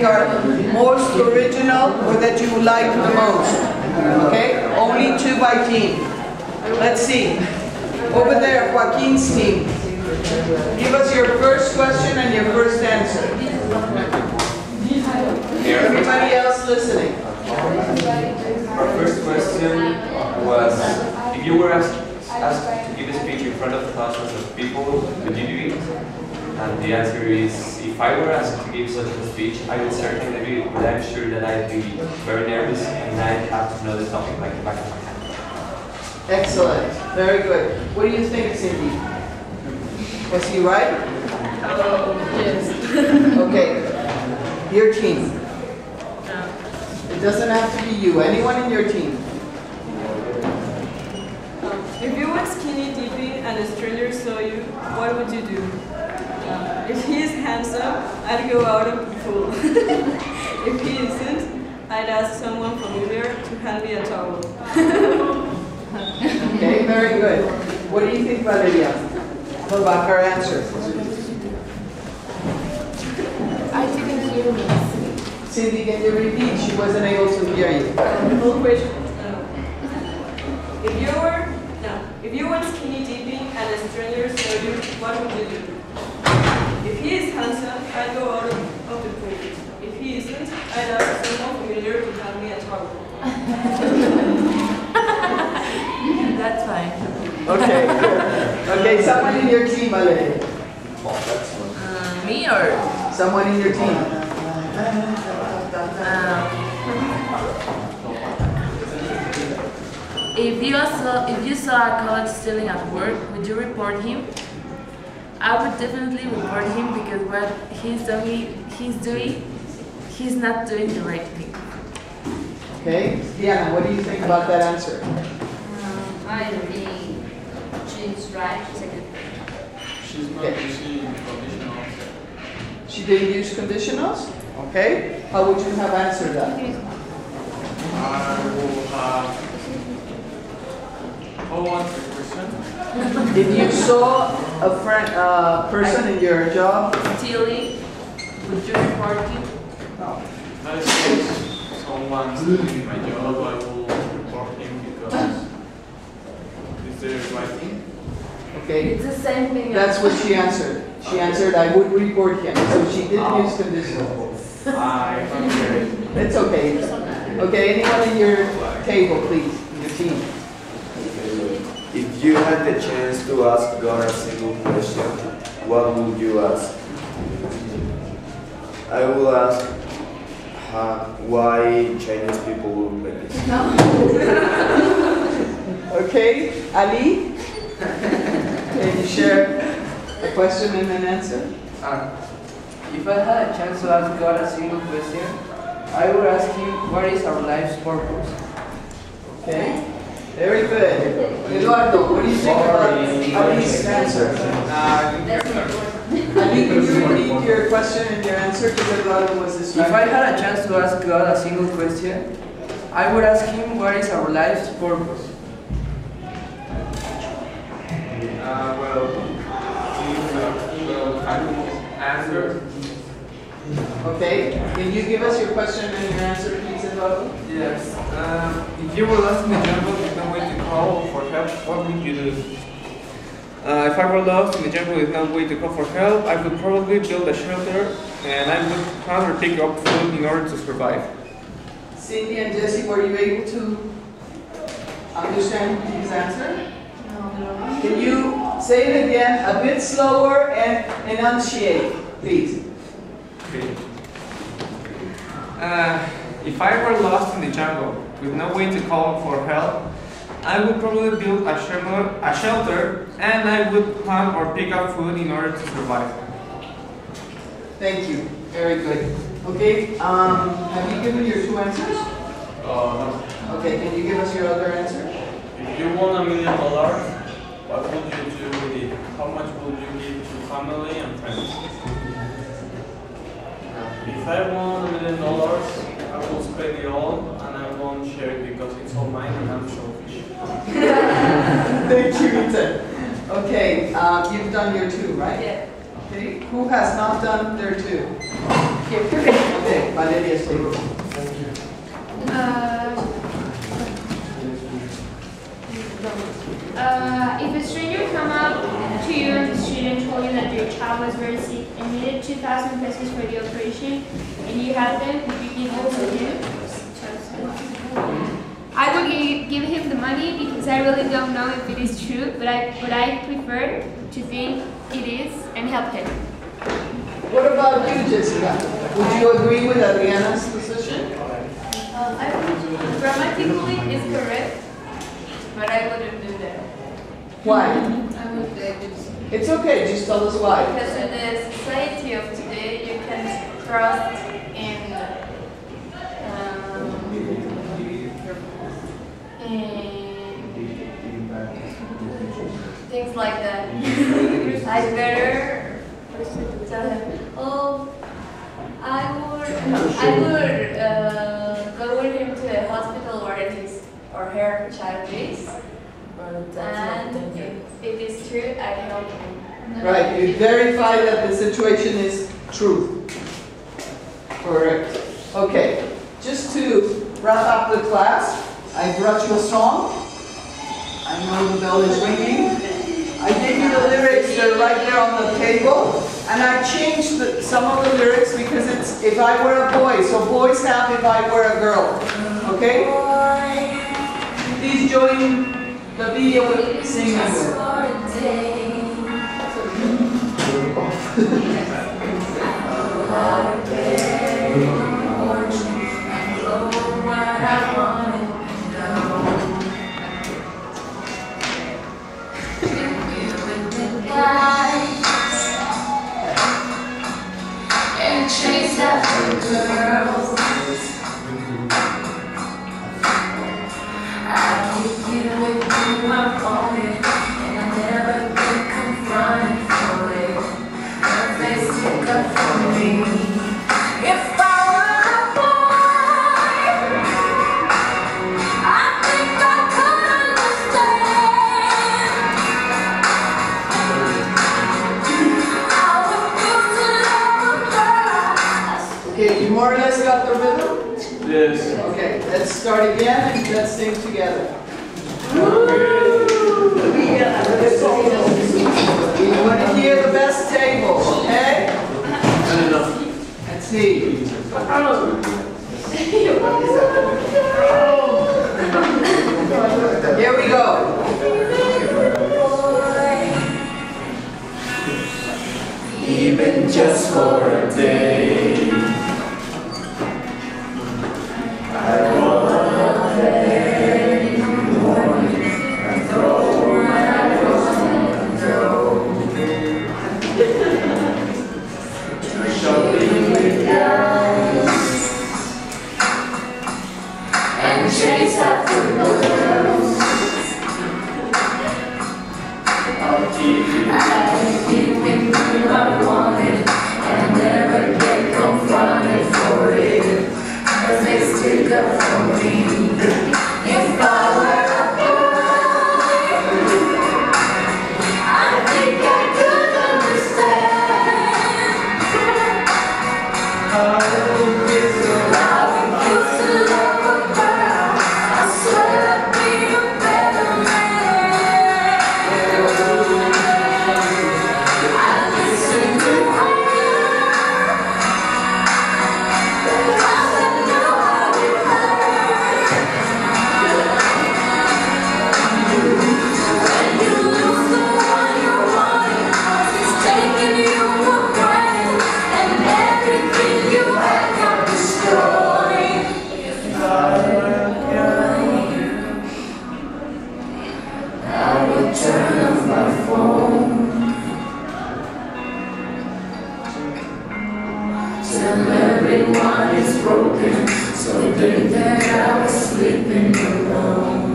are most original or that you like the most. Okay? Only 2 by team. Let's see. Over there, Joaquin's team. Give us your first question and your first answer. Everybody else listening. Our first question was, if you were asked to give a speech in front of thousands of people, would you do it? And the answer is, if I were asked to give such a speech, I would certainly do it, but I'm sure that I'd be very nervous and I'd have to know the topic like the back of my hand. Excellent. Very good. What do you think, Cindy? Was he right? Yes. Okay. Your team. It doesn't have to be you. Anyone in your team. If you were skinny dipping and a stranger saw you, what would you do? If he is handsome, I'd go out of the pool. If he isn't, I'd ask someone familiar to hand me a towel. Okay, very good. What do you think, Valeria? About her answer? I didn't hear me. Cindy, can you repeat? She wasn't able to hear you. Full question. If you were skinny dipping and a stranger saw you, what would you do? If he is handsome, I'd go out of the pool. If he isn't, I'd ask someone familiar to hand me a towel. That's fine. Okay, good. Okay, someone in your team, Valeria. Me or? Someone in your team. If you saw a college stealing at work, would you report him? I would definitely report him because what he's not doing the right thing. Okay, Diana, what do you think about that answer? I think she's right. She's a good She's not using conditionals. She didn't use conditionals? Okay. How would you have answered that? I will have. Oh, what's the question? If you saw a person in your job Stealing, would you report him? No. I suppose someone's doing my job, I will report him because it's the right thing. Okay. It's the same thing. That's what she answered. She answered, I would report him. So she didn't use conditionals. I It's okay. Okay, anyone in your table, please, in your team. If you had the chance to ask God a single question, what would you ask? I will ask why Chinese people look like this. Okay, Ali? Can you share a question and an answer? If I had a chance to ask God a single question, I would ask him, what is our life's purpose? Okay, very good. Eduardo, what do you think about Ali's answer? Ali, could you repeat your question and your answer because Eduardo was distracted? If I had a chance to ask God a single question, I would ask him, what is our life's purpose? Answer. Okay, can you give us your question and your answer, please, Eduardo? Yes. If you were lost in the jungle with no way to call for help, what would you do? If I were lost in the jungle with no way to call for help, I would probably build a shelter and I would hunt or pick up food in order to survive. Cindy and Jesse, were you able to understand his answer? No. Can you say it again a bit slower and enunciate, please? Okay. If I were lost in the jungle with no way to call for help, I would probably build a shelter and I would hunt or pick up food in order to survive. Thank you. Very good. Okay, have you given your 2 answers? No. Okay, can you give us your other answer? If you won $1 million, what would you do with it? How much would you give to family and friends? If I won $1 million, I will spend it all and I won't share it because it's all mine and I'm selfish. Thank you, Ethan. Okay, you've done your 2, right? Yeah. Okay, who has not done their 2? Okay, Valeria's table. If a stranger come up to you on the street and told you that your child was very sick and needed 2,000 pesos for the operation, and you have them, would you give them to him? I would give him the money because I really don't know if it is true, but I prefer to think it is and help him. What about you, Jessica? Would you agree with Adriana's position? I think grammatically is correct, but I wouldn't do that. Why? I would It's okay, just tell us why. because in the society of today, you can trust in things like that. I better tell him, oh, I would go with him to the hospital where his or her child is, and if it is true, I help him. Right, you verify that the situation is true. Correct. Okay, just to wrap up the class, I brought you a song. I know the bell is ringing. I gave you the lyrics, they're right there on the table. And I changed some of the lyrics because it's if I were a boy. So boys have if I were a girl. Okay? Please join the video with singing with. And chase after girls. I keep you with who I wanted, and I never get confronted for it. But they stick up for me. If I were a boy, I think I could understand. I would feel to love a girl. Okay, you more or less got the rhythm? Yes. Okay, let's start again and let's sing together. We want to hear the best table, okay? Let's see. Here we go. Even just for a day, I wanna play in the morning and throw my shopping with guys and chase after girls. I'll keep it who I wanted and never get confronted for it. 'Cause they stick up for me. If I were a boy, I think I could understand how it feels to love a girl. I swear I'd be a better man. I listen to her because I know how it hurts. When you lose the one you wanted, 'cause it's taking you for granted, and everything you had got destroyed. If I were a girl, I would turn off my phone. Tell everyone it's broken, so they think that I was sleeping alone.